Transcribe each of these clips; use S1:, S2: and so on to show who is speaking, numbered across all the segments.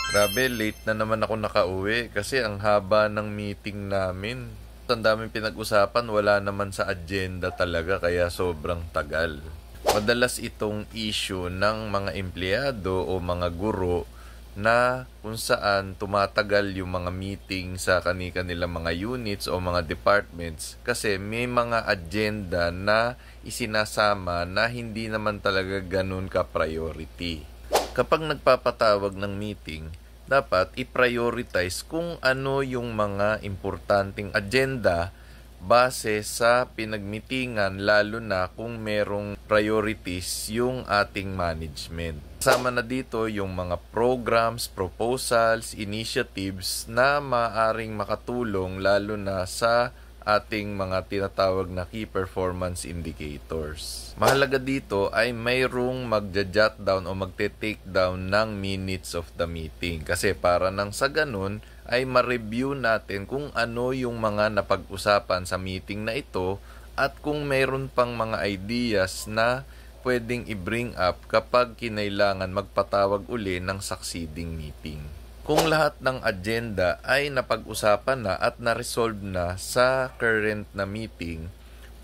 S1: Grabe, late na naman ako nakauwi kasi ang haba ng meeting namin. Ang daming pinag-usapan, wala naman sa agenda talaga kaya sobrang tagal. Madalas itong issue ng mga empleyado o mga guro na kung saan tumatagal yung mga meeting sa kanilang mga units o mga departments kasi may mga agenda na isinasama na hindi naman talaga ganun ka-priority. Kapag nagpapatawag ng meeting, dapat i-prioritize kung ano yung mga importanteng agenda base sa pinagmitingan, lalo na kung merong priorities yung ating management. Kasama na dito yung mga programs, proposals, initiatives na maaring makatulong lalo na sa ating mga tinatawag na key performance indicators. Mahalaga dito ay mayroong magja-jot down o magte-take down ng minutes of the meeting kasi para nang sa ganun ay ma-review natin kung ano yung mga napag-usapan sa meeting na ito at kung mayroon pang mga ideas na pwedeng i-bring up kapag kinailangan magpatawag uli ng succeeding meeting. Kung lahat ng agenda ay napag-usapan na at na-resolve na sa current na meeting,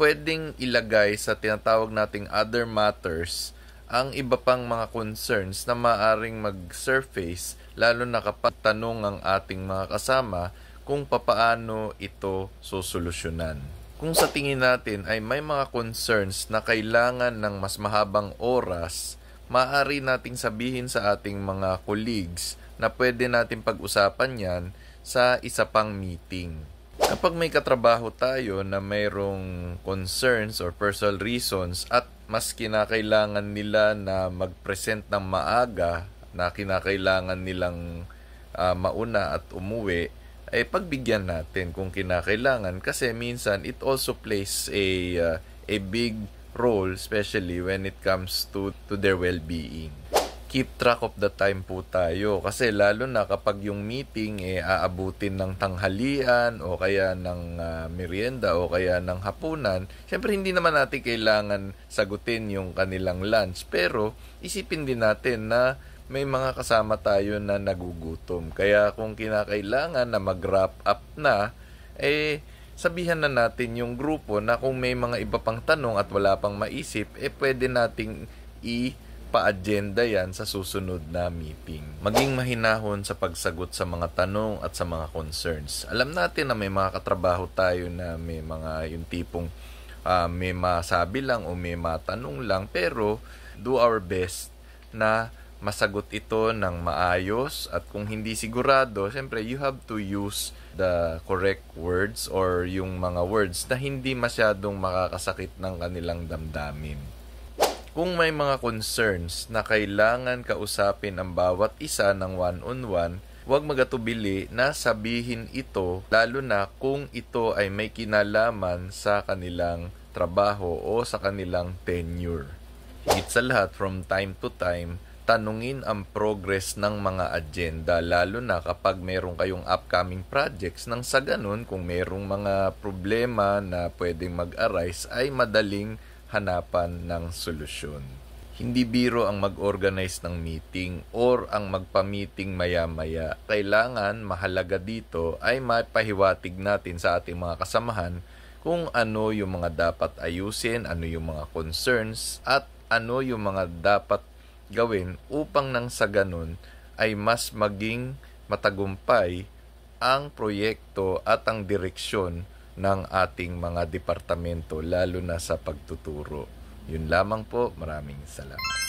S1: pwedeng ilagay sa tinatawag nating other matters ang iba pang mga concerns na maaring mag-surface lalo na kapag tanong ang ating mga kasama kung papaano ito sosolusyonan. Kung sa tingin natin ay may mga concerns na kailangan ng mas mahabang oras, maaari nating sabihin sa ating mga colleagues na pwede natin pag-usapan yan sa isa pang meeting. Kapag may katrabaho tayo na mayroong concerns or personal reasons at mas kinakailangan nila na mag-present ng maaga, na kinakailangan nilang mauna at umuwi, ay pagbigyan natin kung kinakailangan kasi minsan it also plays a big role, especially when it comes to their well-being. Keep track of the time po tayo kasi lalo na kapag yung meeting aabutin ng tanghalian o kaya ng merienda o kaya ng hapunan, syempre hindi naman natin kailangan sagutin yung kanilang lunch, pero isipin din natin na may mga kasama tayo na nagugutom, kaya kung kinakailangan na mag-wrap up na, sabihan na natin yung grupo na kung may mga iba pang tanong at wala pang maisip, pwede nating pa-agenda yan sa susunod na meeting. Maging mahinahon sa pagsagot sa mga tanong at sa mga concerns. Alam natin na may mga katrabaho tayo na may mga yung tipong may masabi lang o may matanong lang, pero do our best na masagot ito ng maayos at kung hindi sigurado, siyempre you have to use the correct words or yung mga words na hindi masyadong makakasakit ng kanilang damdamin. Kung may mga concerns na kailangan kausapin ang bawat isa ng one-on-one, huwag magatubili na sabihin ito lalo na kung ito ay may kinalaman sa kanilang trabaho o sa kanilang tenure. Higit sa lahat, from time to time, tanungin ang progress ng mga agenda lalo na kapag meron kayong upcoming projects nang sa ganun kung merong mga problema na pwedeng mag-arise ay madaling hanapan ng solusyon. Hindi biro ang mag-organize ng meeting or ang magpa-meeting maya-maya. Kailangan mahalaga dito ay mapahiwatig natin sa ating mga kasamahan kung ano yung mga dapat ayusin, ano yung mga concerns at ano yung mga dapat gawin upang nang sa ganun ay mas maging matagumpay ang proyekto at ang direksyon ng ating mga departamento lalo na sa pagtuturo. Yun lamang po, maraming salamat.